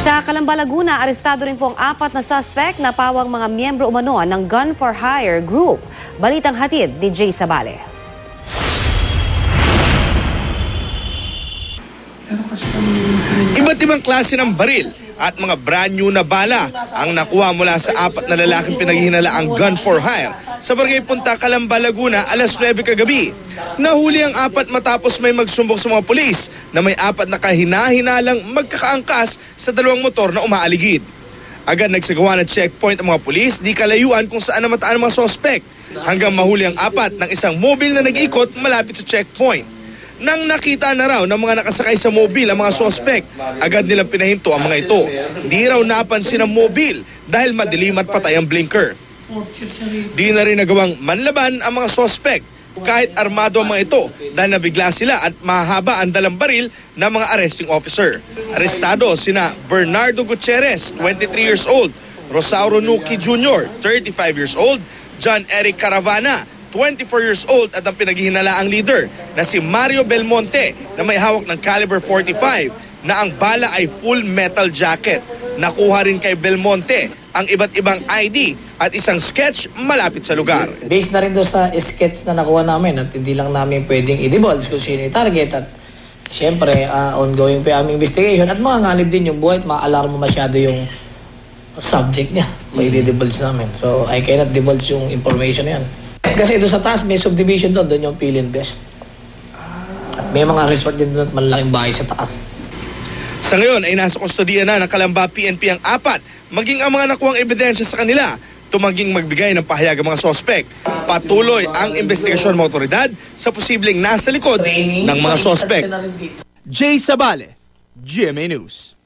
Sa Calamba, Laguna, arestado rin po ang 4 na suspect na pawang mga miyembro umano ng Gun for Hire group. Balitang hatid ni Jay Sabale. Iba't ibang klase ng baril at mga brand new na bala ang nakuha mula sa 4 na lalaking pinaghihinalaang Gun for Hire sa Barangay Punta, Calamba, Laguna, alas 9 kagabi. Nahuli ang 4 matapos may magsumbong sa mga pulis na may 4 na kahina-hinalang magkakaangkas sa 2 motor na umaaligid. Agad nagsagawa ng checkpoint ang mga pulis, di kalayuan kung saan namataan ang mga sospek, hanggang mahuli ang 4 ng isang mobile na nag-ikot malapit sa checkpoint. Nang nakita na raw ng mga nakasakay sa mobil ang mga sospek, agad nilang pinahinto ang mga ito. Di raw napansin ang mobil dahil madilim at patay ang blinker. Di na rin nagawang manlaban ang mga sospek kahit armado ang mga ito dahil nabigla sila at mahaba ang dalang baril ng mga arresting officer. Arestado sina Bernardo Gutierrez, 23 years old, Rosauro Nuki Jr., 35 years old, John Eric Caravana, 24 years old at ang pinaghihinalaang leader na si Mario Belmonte na may hawak ng caliber 45 na ang bala ay full metal jacket. Nakuha rin kay Belmonte ang iba't ibang ID at isang sketch malapit sa lugar. Based na rin doon sa sketch na nakuha namin at hindi lang namin pwedeng i-divulge kung sino yung target at siyempre ongoing pa aming investigation at mga ngalib din yung buhay at ma-alarm masyado yung subject niya may i-divulge namin. So I cannot divulge yung information na yan. Kasi doon sa taas, may subdivision doon yung Philinvest. At may mga resort din doon at malaking bahay sa taas. Sa ngayon ay nasa kustodiya na ng Calamba PNP ang 4, maging ang mga nakuhang ebidensya sa kanila, tumanging magbigay ng pahayag ang mga sospek. Patuloy ang investigasyon ng mga otoridad sa posibleng nasa likod ng mga sospek. Jay Sabale, GMA News.